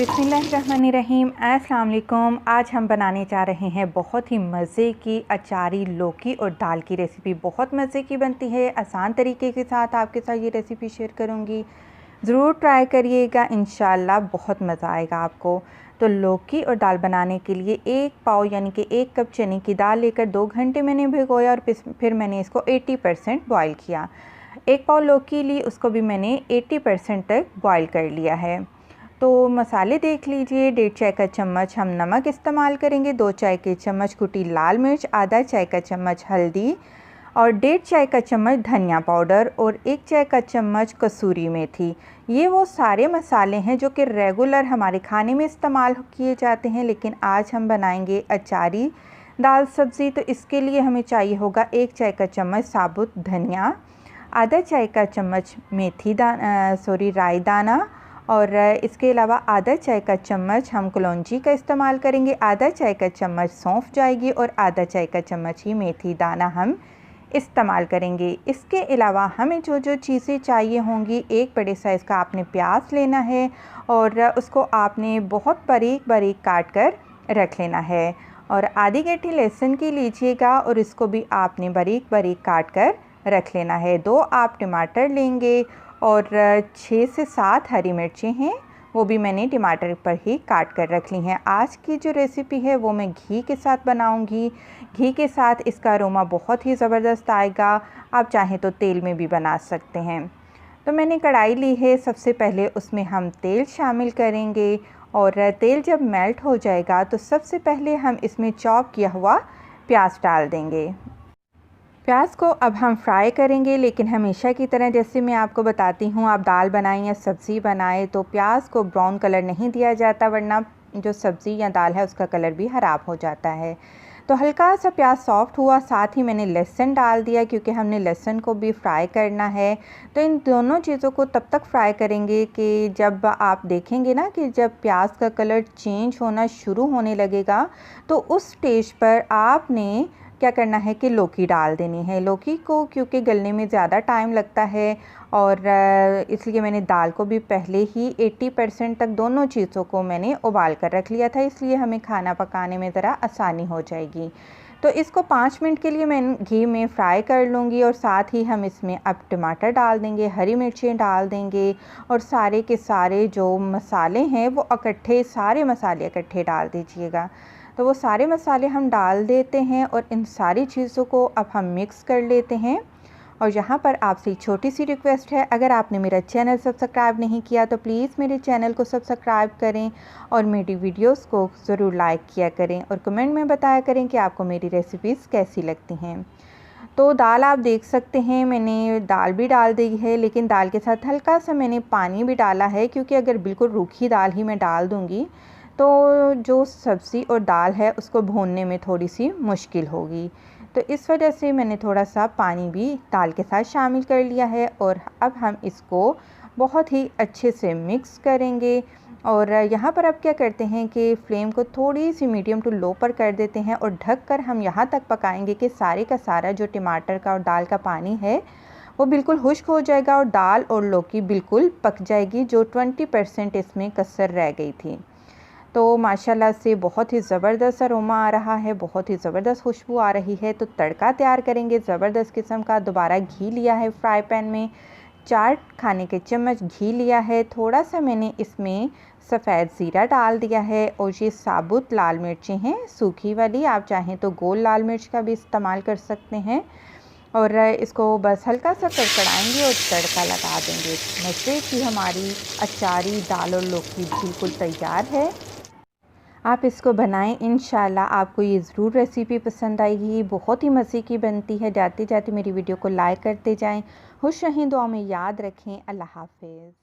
बिस्मिल्लाहिर्रहमानिर्रहीम। अस्सलाम वालेकुम। आज हम बनाने जा रहे हैं बहुत ही मज़े की अचारी, लौकी और दाल की रेसिपी। बहुत मज़े की बनती है, आसान तरीके के साथ आपके साथ ये रेसिपी शेयर करूँगी। ज़रूर ट्राई करिएगा, इंशाल्लाह बहुत मज़ा आएगा आपको। तो लौकी और दाल बनाने के लिए 1 पाव यानी कि 1 कप चने की दाल लेकर 2 घंटे मैंने भिगोया और फिर मैंने इसको 80% बॉयल किया। 1 पाव लौकी ली, उसको भी मैंने 80% तक बॉयल कर लिया है। तो मसाले देख लीजिए। 1.5 चाय का चम्मच हम नमक इस्तेमाल करेंगे, 2 चाय के चम्मच कुटी लाल मिर्च, आधा चाय का चम्मच हल्दी और 1.5 चाय का चम्मच धनिया पाउडर और 1 चाय का चम्मच कसूरी मेथी। ये वो सारे मसाले हैं जो कि रेगुलर हमारे खाने में इस्तेमाल किए जाते हैं, लेकिन आज हम बनाएंगे अचारी दाल सब्ज़ी। तो इसके लिए हमें चाहिए होगा 1 चाय का चम्मच साबुत धनिया, आधा चाय का चम्मच राई दाना और इसके अलावा आधा चाय का चम्मच हम कलौंजी का इस्तेमाल करेंगे, आधा चाय का चम्मच सौंफ जाएगी और आधा चाय का चम्मच ही मेथी दाना हम इस्तेमाल करेंगे। इसके अलावा हमें जो जो चीज़ें चाहिए होंगी, एक बड़े साइज़ का आपने प्याज लेना है और उसको आपने बहुत बारीक बारीक काट कर रख लेना है और आधी गड्ढी लहसुन की लीजिएगा और इसको भी आपने बारीक बारीक काट कर रख लेना है। 2 आप टमाटर लेंगे और 6 से 7 हरी मिर्चें हैं, वो भी मैंने टमाटर पर ही काट कर रख ली हैं। आज की जो रेसिपी है वो मैं घी के साथ बनाऊंगी। घी के साथ इसका अरोमा बहुत ही ज़बरदस्त आएगा। आप चाहें तो तेल में भी बना सकते हैं। तो मैंने कढ़ाई ली है, सबसे पहले उसमें हम तेल शामिल करेंगे और तेल जब मेल्ट हो जाएगा तो सबसे पहले हम इसमें चॉप किया हुआ प्याज डाल देंगे। प्याज को अब हम फ्राई करेंगे, लेकिन हमेशा की तरह जैसे मैं आपको बताती हूँ, आप दाल बनाएं या सब्ज़ी बनाएं तो प्याज को ब्राउन कलर नहीं दिया जाता, वरना जो सब्ज़ी या दाल है उसका कलर भी ख़राब हो जाता है। तो हल्का सा प्याज सॉफ्ट हुआ, साथ ही मैंने लहसुन डाल दिया क्योंकि हमने लहसुन को भी फ्राई करना है। तो इन दोनों चीज़ों को तब तक फ्राई करेंगे कि जब आप देखेंगे ना कि जब प्याज का कलर चेंज होना शुरू होने लगेगा, तो उस स्टेज पर आपने क्या करना है कि लौकी डाल देनी है। लौकी को क्योंकि गलने में ज़्यादा टाइम लगता है और इसलिए मैंने दाल को भी पहले ही 80% तक दोनों चीज़ों को मैंने उबाल कर रख लिया था, इसलिए हमें खाना पकाने में ज़रा आसानी हो जाएगी। तो इसको 5 मिनट के लिए मैं घी में फ्राई कर लूँगी और साथ ही हम इसमें अब टमाटर डाल देंगे, हरी मिर्चें डाल देंगे और सारे के सारे जो मसाले हैं वो सारे मसाले इकट्ठे डाल दीजिएगा। तो वो सारे मसाले हम डाल देते हैं और इन सारी चीज़ों को अब हम मिक्स कर लेते हैं। और यहाँ पर आपसे छोटी सी रिक्वेस्ट है, अगर आपने मेरा चैनल सब्सक्राइब नहीं किया तो प्लीज़ मेरे चैनल को सब्सक्राइब करें और मेरी वीडियोस को ज़रूर लाइक किया करें और कमेंट में बताया करें कि आपको मेरी रेसिपीज़ कैसी लगती हैं। तो दाल आप देख सकते हैं, मैंने दाल भी डाल दी है, लेकिन दाल के साथ हल्का सा मैंने पानी भी डाला है क्योंकि अगर बिल्कुल रूखी दाल ही मैं डाल दूँगी तो जो सब्ज़ी और दाल है उसको भूनने में थोड़ी सी मुश्किल होगी। तो इस वजह से मैंने थोड़ा सा पानी भी दाल के साथ शामिल कर लिया है और अब हम इसको बहुत ही अच्छे से मिक्स करेंगे। और यहाँ पर अब क्या करते हैं कि फ्लेम को थोड़ी सी मीडियम टू लो पर कर देते हैं और ढक कर हम यहाँ तक पकाएंगे कि सारे का सारा जो टमाटर का और दाल का पानी है वो बिल्कुल खुश्क हो जाएगा और दाल और लौकी बिल्कुल पक जाएगी, जो 20% इसमें कसर रह गई थी। तो माशाल्लाह से बहुत ही ज़बरदस्त अरोमा आ रहा है, बहुत ही ज़बरदस्त खुशबू आ रही है। तो तड़का तैयार करेंगे ज़बरदस्त किस्म का। दोबारा घी लिया है, फ्राई पैन में 4 खाने के चम्मच घी लिया है। थोड़ा सा मैंने इसमें सफ़ेद ज़ीरा डाल दिया है और ये साबुत लाल मिर्चें हैं, सूखी वाली। आप चाहें तो गोल लाल मिर्च का भी इस्तेमाल कर सकते हैं और इसको बस हल्का सा कड़कड़ाएंगे और तड़का लगा देंगे। मज़े की हमारी अचारी दाल और लौकी बिल्कुल तैयार है। आप इसको बनाएं, इंशाल्लाह आपको ये ज़रूर रेसिपी पसंद आएगी। बहुत ही मज़े की बनती है। जाते जाते मेरी वीडियो को लाइक करते जाएं। खुश रहें, दुआ में याद रखें। अल्लाह हाफ़िज़।